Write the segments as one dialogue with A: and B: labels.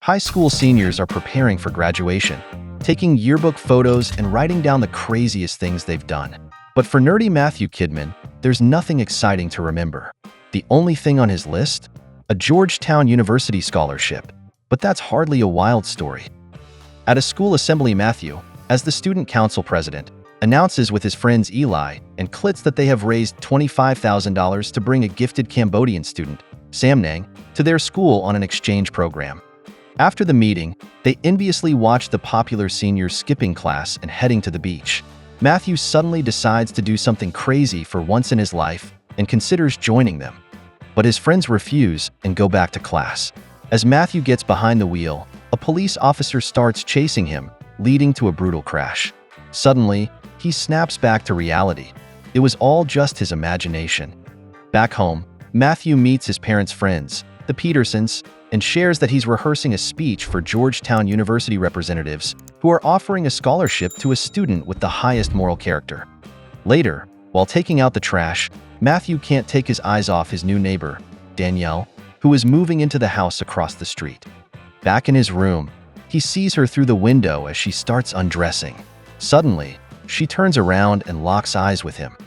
A: High school seniors are preparing for graduation, taking yearbook photos and writing down the craziest things they've done. But for nerdy Matthew Kidman, there's nothing exciting to remember. The only thing on his list? A Georgetown University scholarship. But that's hardly a wild story. At a school assembly, Matthew, as the student council president, announces with his friends Eli and Klitz that they have raised $25,000 to bring a gifted Cambodian student, Sam Nang, to their school on an exchange program. After the meeting, they enviously watch the popular seniors skipping class and heading to the beach. Matthew suddenly decides to do something crazy for once in his life and considers joining them. But his friends refuse and go back to class. As Matthew gets behind the wheel, a police officer starts chasing him, leading to a brutal crash. Suddenly, he snaps back to reality. It was all just his imagination. Back home, Matthew meets his parents' friends, the Petersons, and shares that he's rehearsing a speech for Georgetown University representatives who are offering a scholarship to a student with the highest moral character. Later, while taking out the trash, Matthew can't take his eyes off his new neighbor, Danielle, who is moving into the house across the street. Back in his room, he sees her through the window as she starts undressing. Suddenly, she turns around and locks eyes with him.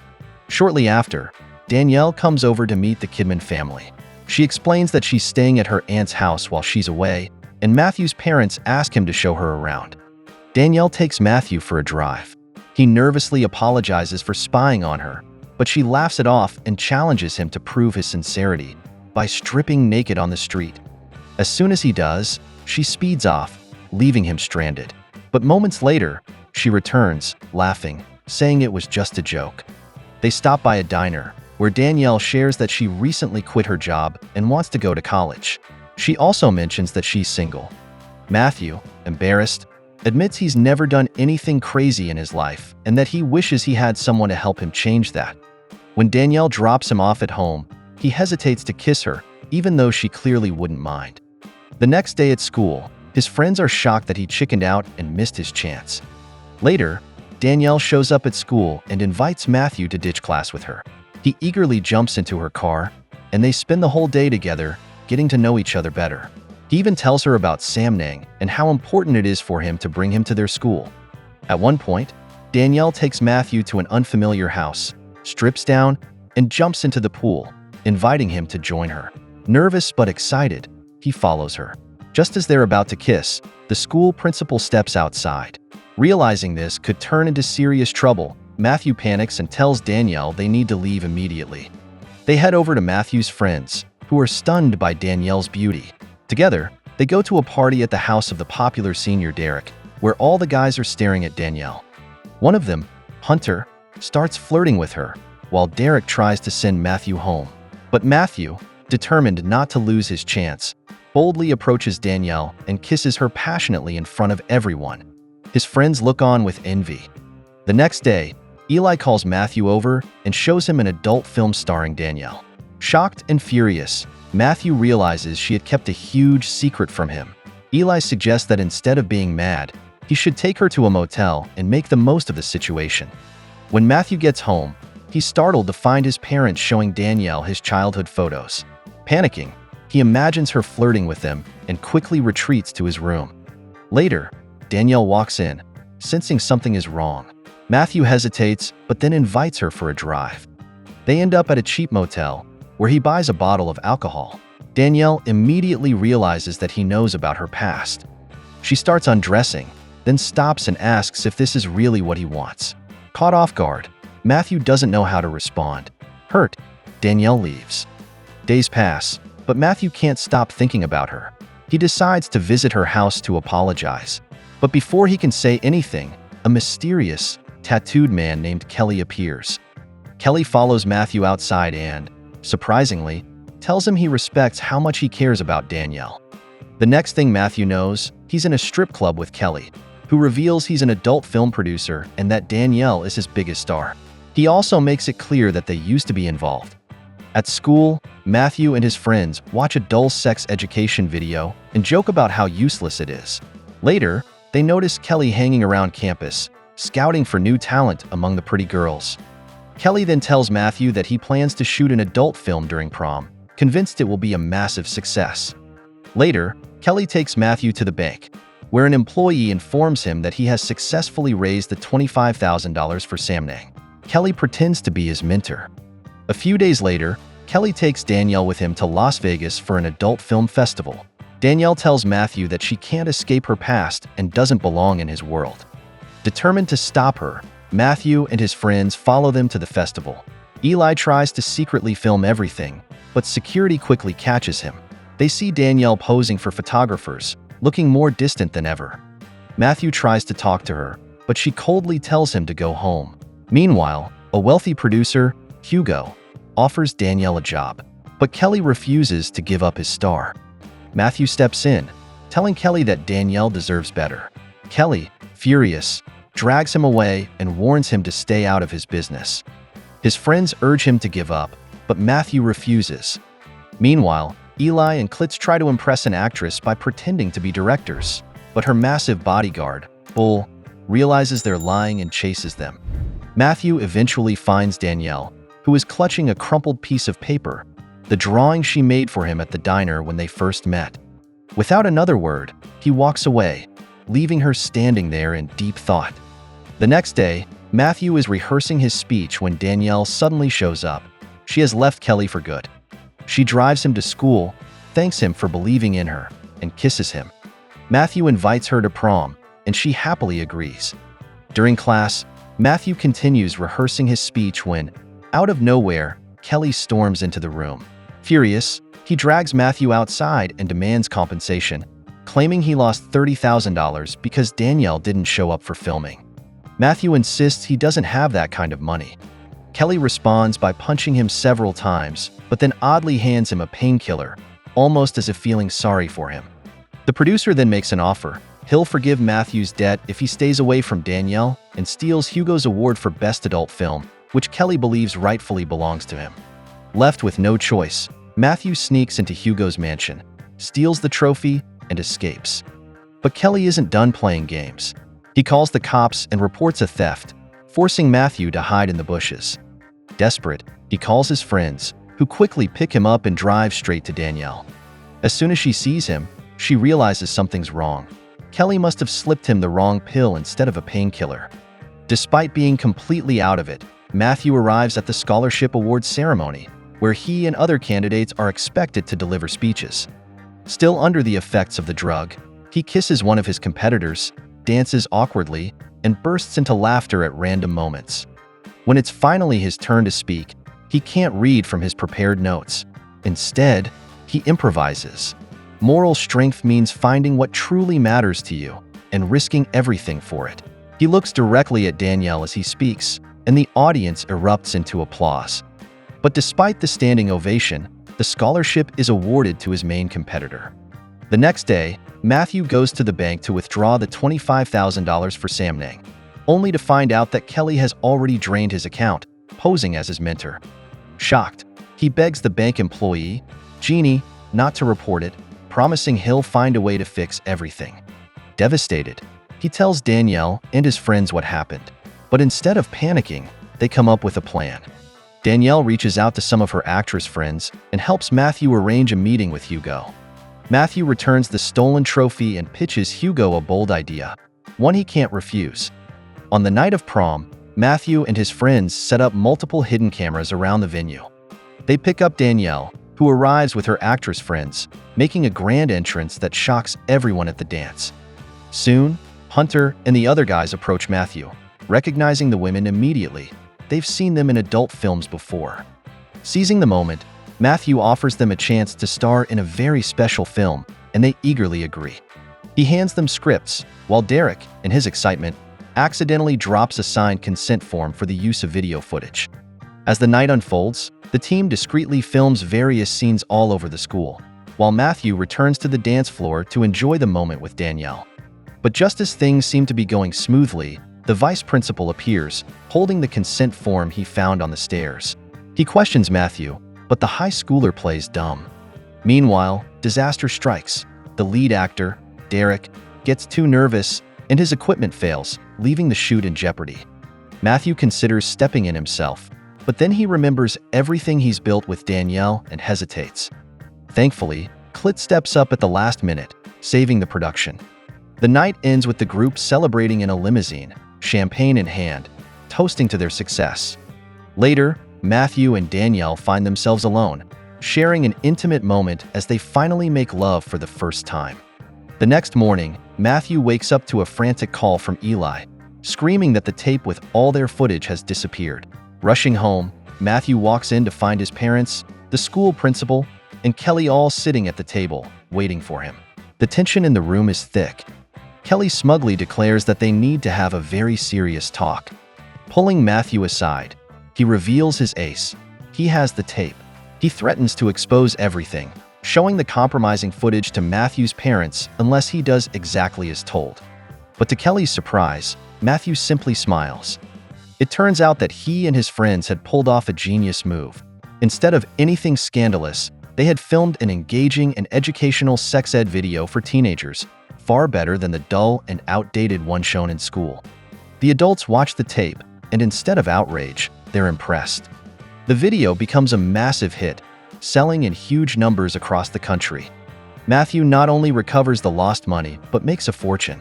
A: Shortly after, Danielle comes over to meet the Kidman family. She explains that she's staying at her aunt's house while she's away, and Matthew's parents ask him to show her around. Danielle takes Matthew for a drive. He nervously apologizes for spying on her, but she laughs it off and challenges him to prove his sincerity by stripping naked on the street. As soon as he does, she speeds off, leaving him stranded. But moments later, she returns, laughing, saying it was just a joke. They stop by a diner, where Danielle shares that she recently quit her job and wants to go to college. She also mentions that she's single. Matthew, embarrassed, admits he's never done anything crazy in his life and that he wishes he had someone to help him change that. When Danielle drops him off at home, he hesitates to kiss her, even though she clearly wouldn't mind. The next day at school, his friends are shocked that he chickened out and missed his chance. Later, Danielle shows up at school and invites Matthew to ditch class with her. He eagerly jumps into her car, and they spend the whole day together, getting to know each other better. He even tells her about Sam Nang and how important it is for him to bring him to their school. At one point, Danielle takes Matthew to an unfamiliar house, strips down, and jumps into the pool, inviting him to join her. Nervous but excited, he follows her. Just as they're about to kiss, the school principal steps outside. Realizing this could turn into serious trouble, Matthew panics and tells Danielle they need to leave immediately. They head over to Matthew's friends, who are stunned by Danielle's beauty. Together, they go to a party at the house of the popular senior Derek, where all the guys are staring at Danielle. One of them, Hunter, starts flirting with her, while Derek tries to send Matthew home. But Matthew, determined not to lose his chance, boldly approaches Danielle and kisses her passionately in front of everyone. His friends look on with envy. The next day, Eli calls Matthew over and shows him an adult film starring Danielle. Shocked and furious, Matthew realizes she had kept a huge secret from him. Eli suggests that instead of being mad, he should take her to a motel and make the most of the situation. When Matthew gets home, he's startled to find his parents showing Danielle his childhood photos. Panicking, he imagines her flirting with them and quickly retreats to his room. Later, Danielle walks in, sensing something is wrong. Matthew hesitates, but then invites her for a drive. They end up at a cheap motel, where he buys a bottle of alcohol. Danielle immediately realizes that he knows about her past. She starts undressing, then stops and asks if this is really what he wants. Caught off guard, Matthew doesn't know how to respond. Hurt, Danielle leaves. Days pass, but Matthew can't stop thinking about her. He decides to visit her house to apologize. But before he can say anything, a mysterious, tattooed man named Kelly appears. Kelly follows Matthew outside and, surprisingly, tells him he respects how much he cares about Danielle. The next thing Matthew knows, he's in a strip club with Kelly, who reveals he's an adult film producer and that Danielle is his biggest star. He also makes it clear that they used to be involved. At school, Matthew and his friends watch a dull sex education video and joke about how useless it is. Later, they notice Kelly hanging around campus, scouting for new talent among the pretty girls. Kelly then tells Matthew that he plans to shoot an adult film during prom, convinced it will be a massive success. Later, Kelly takes Matthew to the bank, where an employee informs him that he has successfully raised the $25,000 for Samnang. Kelly pretends to be his mentor. A few days later, Kelly takes Danielle with him to Las Vegas for an adult film festival. Danielle tells Matthew that she can't escape her past and doesn't belong in his world. Determined to stop her, Matthew and his friends follow them to the festival. Eli tries to secretly film everything, but security quickly catches him. They see Danielle posing for photographers, looking more distant than ever. Matthew tries to talk to her, but she coldly tells him to go home. Meanwhile, a wealthy producer, Hugo, offers Danielle a job, but Kelly refuses to give up his star. Matthew steps in, telling Kelly that Danielle deserves better. Kelly, furious, drags him away and warns him to stay out of his business. His friends urge him to give up, but Matthew refuses. Meanwhile, Eli and Klitz try to impress an actress by pretending to be directors, but her massive bodyguard, Bull, realizes they're lying and chases them. Matthew eventually finds Danielle, who is clutching a crumpled piece of paper, the drawing she made for him at the diner when they first met. Without another word, he walks away, leaving her standing there in deep thought. The next day, Matthew is rehearsing his speech when Danielle suddenly shows up. She has left Kelly for good. She drives him to school, thanks him for believing in her, and kisses him. Matthew invites her to prom, and she happily agrees. During class, Matthew continues rehearsing his speech when, out of nowhere, Kelly storms into the room. Furious, he drags Matthew outside and demands compensation, claiming he lost $30,000 because Danielle didn't show up for filming. Matthew insists he doesn't have that kind of money. Kelly responds by punching him several times, but then oddly hands him a painkiller, almost as if feeling sorry for him. The producer then makes an offer. He'll forgive Matthew's debt if he stays away from Danielle and steals Hugo's award for Best Adult Film, which Kelly believes rightfully belongs to him. Left with no choice, Matthew sneaks into Hugo's mansion, steals the trophy, and escapes. But Kelly isn't done playing games. He calls the cops and reports a theft, forcing Matthew to hide in the bushes. Desperate, he calls his friends, who quickly pick him up and drive straight to Danielle. As soon as she sees him, she realizes something's wrong. Kelly must have slipped him the wrong pill instead of a painkiller. Despite being completely out of it, Matthew arrives at the scholarship awards ceremony, where he and other candidates are expected to deliver speeches. Still under the effects of the drug, he kisses one of his competitors, dances awkwardly, and bursts into laughter at random moments. When it's finally his turn to speak, he can't read from his prepared notes. Instead, he improvises. Moral strength means finding what truly matters to you and risking everything for it. He looks directly at Danielle as he speaks, and the audience erupts into applause. But despite the standing ovation, the scholarship is awarded to his main competitor. The next day, Matthew goes to the bank to withdraw the $25,000 for Samnang, only to find out that Kelly has already drained his account, posing as his mentor. Shocked, he begs the bank employee, Jeannie, not to report it, promising he'll find a way to fix everything. Devastated, he tells Danielle and his friends what happened, but instead of panicking, they come up with a plan. Danielle reaches out to some of her actress friends and helps Matthew arrange a meeting with Hugo. Matthew returns the stolen trophy and pitches Hugo a bold idea, one he can't refuse. On the night of prom, Matthew and his friends set up multiple hidden cameras around the venue. They pick up Danielle, who arrives with her actress friends, making a grand entrance that shocks everyone at the dance. Soon, Hunter and the other guys approach Matthew, recognizing the women immediately. They've seen them in adult films before. Seizing the moment, Matthew offers them a chance to star in a very special film, and they eagerly agree. He hands them scripts, while Derek, in his excitement, accidentally drops a signed consent form for the use of video footage. As the night unfolds, the team discreetly films various scenes all over the school, while Matthew returns to the dance floor to enjoy the moment with Danielle. But just as things seem to be going smoothly, the vice principal appears, holding the consent form he found on the stairs. He questions Matthew, but the high schooler plays dumb. Meanwhile, disaster strikes. The lead actor, Derek, gets too nervous, and his equipment fails, leaving the shoot in jeopardy. Matthew considers stepping in himself, but then he remembers everything he's built with Danielle and hesitates. Thankfully, Clit steps up at the last minute, saving the production. The night ends with the group celebrating in a limousine, champagne in hand, toasting to their success. Later, Matthew and Danielle find themselves alone, sharing an intimate moment as they finally make love for the first time. The next morning, Matthew wakes up to a frantic call from Eli, screaming that the tape with all their footage has disappeared. Rushing home, Matthew walks in to find his parents, the school principal, and Kelly all sitting at the table, waiting for him. The tension in the room is thick. Kelly smugly declares that they need to have a very serious talk. Pulling Matthew aside, he reveals his ace. He has the tape. He threatens to expose everything, showing the compromising footage to Matthew's parents unless he does exactly as told. But to Kelly's surprise, Matthew simply smiles. It turns out that he and his friends had pulled off a genius move. Instead of anything scandalous, they had filmed an engaging and educational sex ed video for teenagers, far better than the dull and outdated one shown in school. The adults watch the tape, and instead of outrage, they're impressed. The video becomes a massive hit, selling in huge numbers across the country. Matthew not only recovers the lost money, but makes a fortune.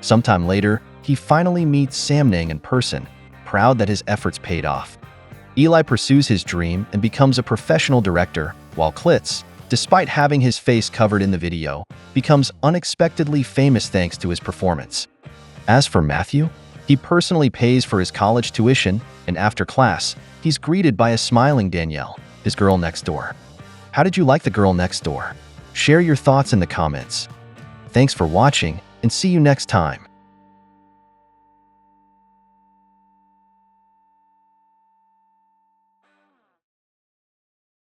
A: Sometime later, he finally meets Sam Nang in person, proud that his efforts paid off. Eli pursues his dream and becomes a professional director, while Klitz, despite having his face covered in the video, becomes unexpectedly famous thanks to his performance. As for Matthew, he personally pays for his college tuition, and after class, he's greeted by a smiling Danielle, his girl next door. How did you like the girl next door? Share your thoughts in the comments. Thanks for watching, and see you next time.